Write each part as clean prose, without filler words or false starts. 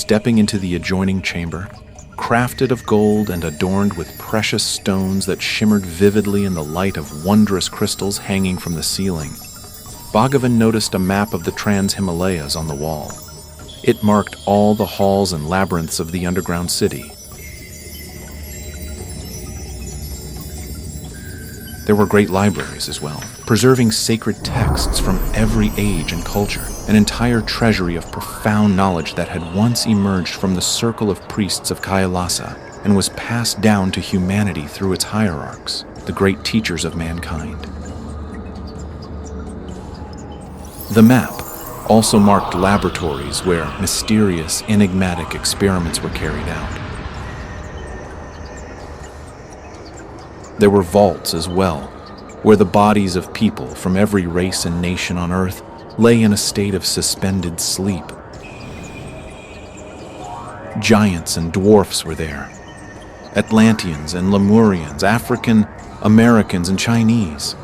stepping into the adjoining chamber, crafted of gold and adorned with precious stones that shimmered vividly in the light of wondrous crystals hanging from the ceiling, Bhagavan noticed a map of the Trans-Himalayas on the wall. It marked all the halls and labyrinths of the underground city. There were great libraries as well, preserving sacred texts from every age and culture, an entire treasury of profound knowledge that had once emerged from the circle of priests of Kailasa and was passed down to humanity through its hierarchs, the great teachers of mankind. The map also marked laboratories where mysterious, enigmatic experiments were carried out. There were vaults as well, where the bodies of people from every race and nation on Earth lay in a state of suspended sleep. Giants and dwarfs were there, Atlanteans and Lemurians, African, Americans, and Chinese.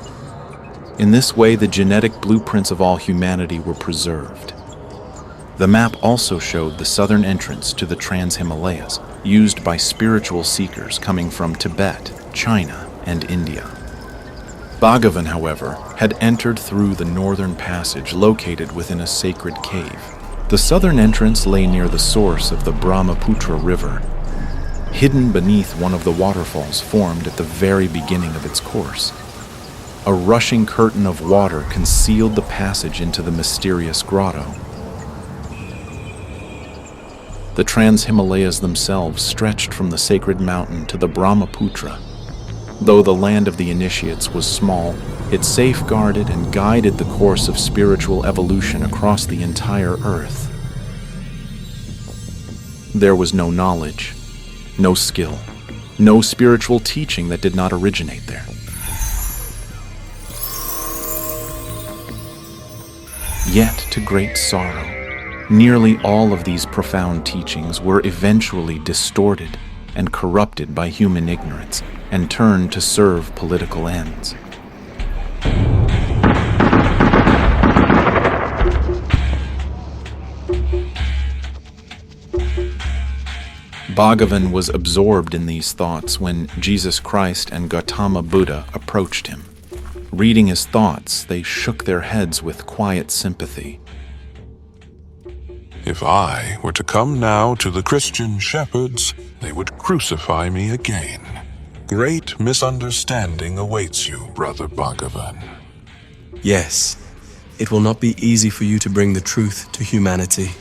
In this way, the genetic blueprints of all humanity were preserved. The map also showed the southern entrance to the Trans-Himalayas, used by spiritual seekers coming from Tibet, China, and India. Bhagavan, however, had entered through the northern passage located within a sacred cave. The southern entrance lay near the source of the Brahmaputra River, hidden beneath one of the waterfalls formed at the very beginning of its course. A rushing curtain of water concealed the passage into the mysterious grotto. The Trans-Himalayas themselves stretched from the sacred mountain to the Brahmaputra. Though the land of the initiates was small, it safeguarded and guided the course of spiritual evolution across the entire earth. There was no knowledge, no skill, no spiritual teaching that did not originate there. Yet, to great sorrow, nearly all of these profound teachings were eventually distorted and corrupted by human ignorance and turned to serve political ends. Bhagavan was absorbed in these thoughts when Jesus Christ and Gautama Buddha approached him. Reading his thoughts, they shook their heads with quiet sympathy. If I were to come now to the Christian shepherds, they would crucify me again. Great misunderstanding awaits you, Brother Bhagavan. Yes, it will not be easy for you to bring the truth to humanity.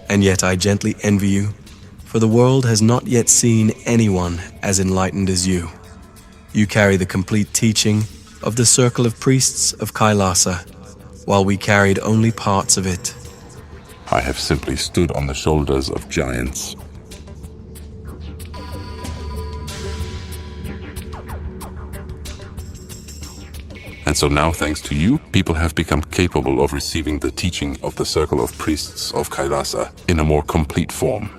And yet I gently envy you, for the world has not yet seen anyone as enlightened as you. You carry the complete teaching of the circle of priests of Kailasa, while we carried only parts of it. I have simply stood on the shoulders of giants. And so now, thanks to you, people have become capable of receiving the teaching of the circle of priests of Kailasa in a more complete form.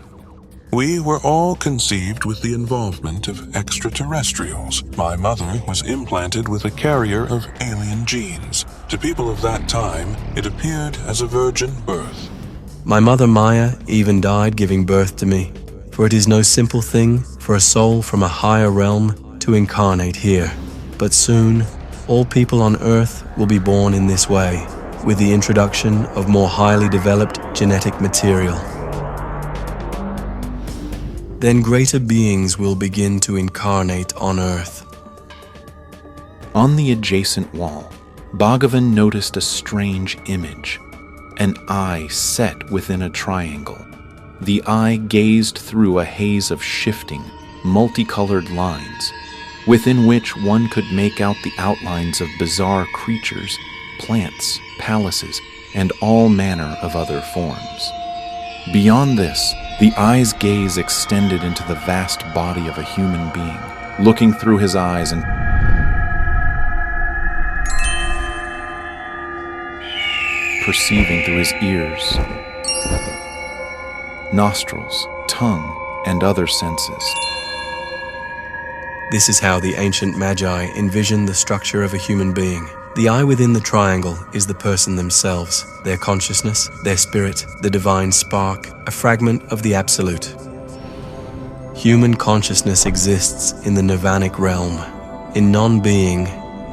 We were all conceived with the involvement of extraterrestrials. My mother was implanted with a carrier of alien genes. To people of that time, it appeared as a virgin birth. My mother Maya even died giving birth to me, for it is no simple thing for a soul from a higher realm to incarnate here. But soon, all people on Earth will be born in this way, with the introduction of more highly developed genetic material. Then greater beings will begin to incarnate on Earth. On the adjacent wall, Bhagavan noticed a strange image, an eye set within a triangle. The eye gazed through a haze of shifting, multicolored lines, within which one could make out the outlines of bizarre creatures, plants, palaces, and all manner of other forms. Beyond this, the eye's gaze extended into the vast body of a human being, looking through his eyes and perceiving through his ears, nostrils, tongue, and other senses. This is how the ancient Magi envisioned the structure of a human being. The I within the triangle is the person themselves, their consciousness, their spirit, the divine spark, a fragment of the Absolute. Human consciousness exists in the nirvanic realm, in non-being,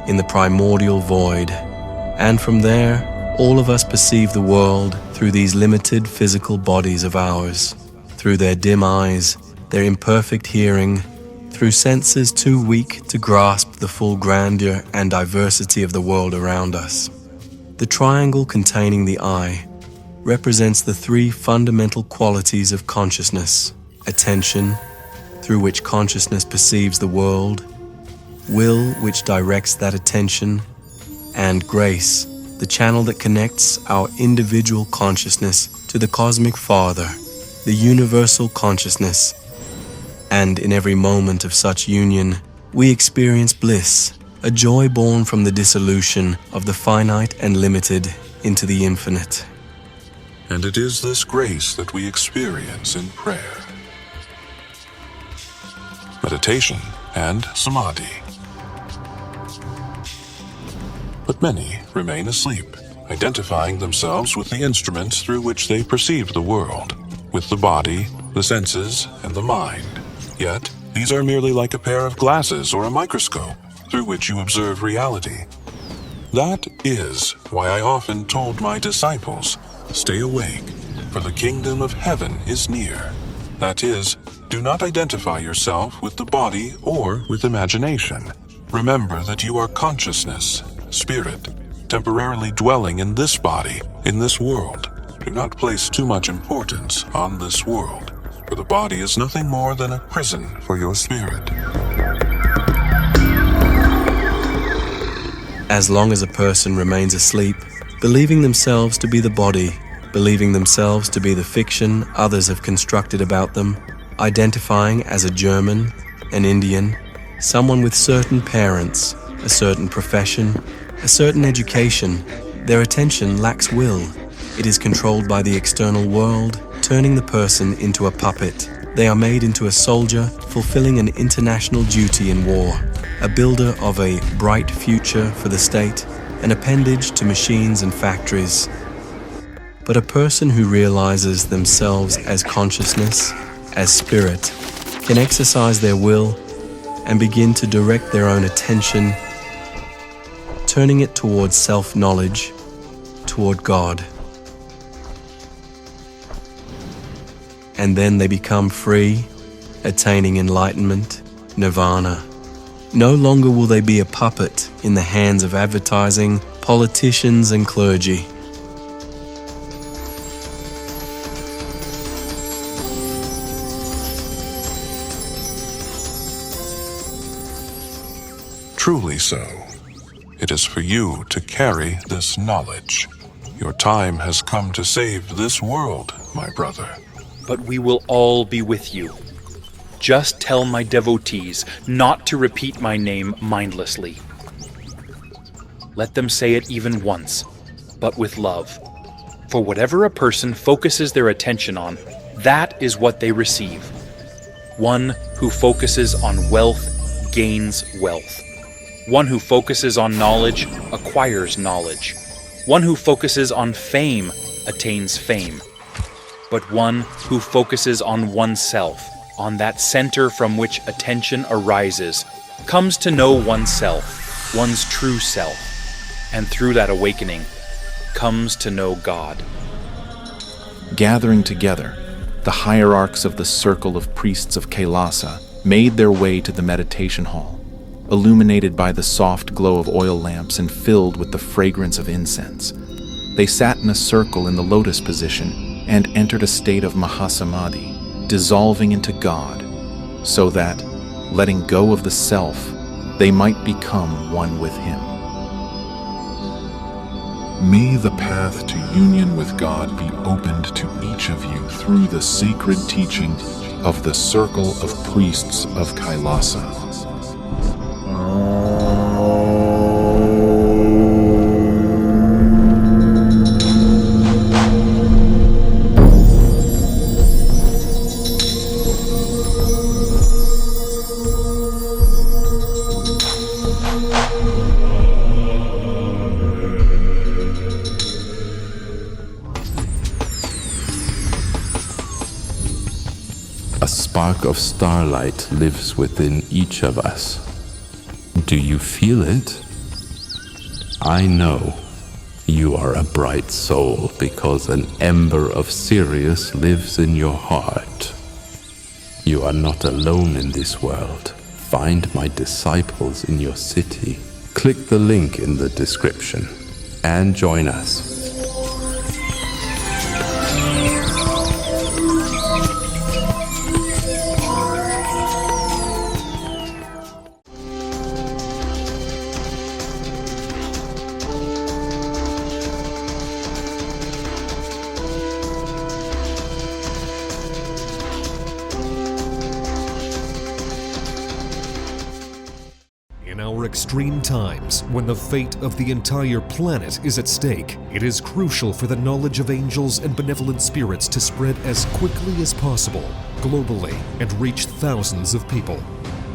in the primordial void, and from there, all of us perceive the world through these limited physical bodies of ours, through their dim eyes, their imperfect hearing, through senses too weak to grasp the full grandeur and diversity of the world around us. The triangle containing the I represents the three fundamental qualities of consciousness: attention, through which consciousness perceives the world, will, which directs that attention, and grace, the channel that connects our individual consciousness to the cosmic Father, the universal consciousness. And in every moment of such union, we experience bliss, a joy born from the dissolution of the finite and limited into the infinite. And it is this grace that we experience in prayer, meditation, and samadhi. But many remain asleep, identifying themselves with the instruments through which they perceive the world, with the body, the senses, and the mind. Yet, these are merely like a pair of glasses or a microscope through which you observe reality. That is why I often told my disciples, stay awake, for the kingdom of heaven is near. That is, do not identify yourself with the body or with imagination. Remember that you are consciousness, spirit, temporarily dwelling in this body, in this world. Do not place too much importance on this world, for the body is nothing more than a prison for your spirit. As long as a person remains asleep, believing themselves to be the body, believing themselves to be the fiction others have constructed about them, identifying as a German, an Indian, someone with certain parents, a certain profession, a certain education, their attention lacks will. It is controlled by the external world, turning the person into a puppet. They are made into a soldier, fulfilling an international duty in war, a builder of a bright future for the state, an appendage to machines and factories. But a person who realizes themselves as consciousness, as spirit, can exercise their will and begin to direct their own attention, turning it towards self-knowledge, toward God. And then they become free, attaining enlightenment, nirvana. No longer will they be a puppet in the hands of advertising, politicians, and clergy. Truly so. It is for you to carry this knowledge. Your time has come to save this world, my brother. But we will all be with you. Just tell my devotees not to repeat my name mindlessly. Let them say it even once, but with love. For whatever a person focuses their attention on, that is what they receive. One who focuses on wealth gains wealth. One who focuses on knowledge acquires knowledge. One who focuses on fame attains fame. But one who focuses on oneself, on that center from which attention arises, comes to know oneself, one's true self, and through that awakening, comes to know God. Gathering together, the hierarchs of the circle of priests of Kailasa made their way to the meditation hall, illuminated by the soft glow of oil lamps and filled with the fragrance of incense. They sat in a circle in the lotus position and entered a state of Mahasamadhi, dissolving into God, so that, letting go of the self, they might become one with Him. May the path to union with God be opened to each of you through the sacred teaching of the Circle of Priests of Kailasa. spark of starlight lives within each of us. Do you feel it? I know you are a bright soul because an ember of Sirius lives in your heart. You are not alone in this world. Find my disciples in your city. Click the link in the description and join us. In our extreme times, when the fate of the entire planet is at stake, it is crucial for the knowledge of angels and benevolent spirits to spread as quickly as possible, globally, and reach thousands of people.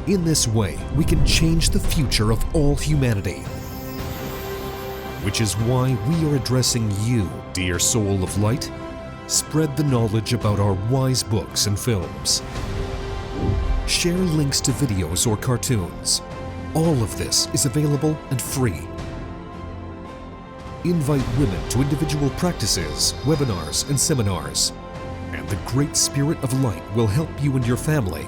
In this way, we can change the future of all humanity. Which is why we are addressing you, dear soul of light. Spread the knowledge about our wise books and films. Share links to videos or cartoons. All of this is available and free. Invite women to individual practices, webinars, and seminars. And the Great Spirit of Light will help you and your family.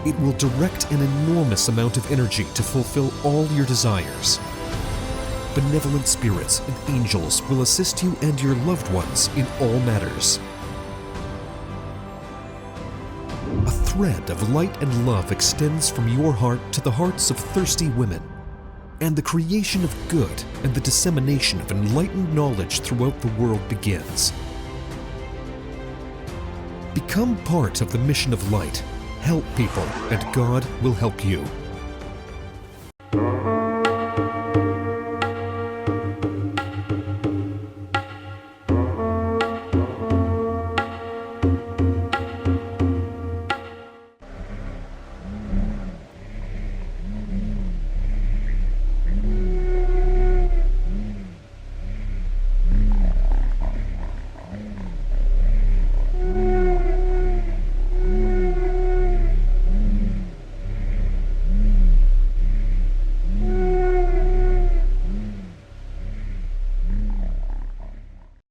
It will direct an enormous amount of energy to fulfill all your desires. Benevolent spirits and angels will assist you and your loved ones in all matters. A thread of light and love extends from your heart to the hearts of thirsty women, and the creation of good and the dissemination of enlightened knowledge throughout the world begins. Become part of the mission of light. Help people, and God will help you.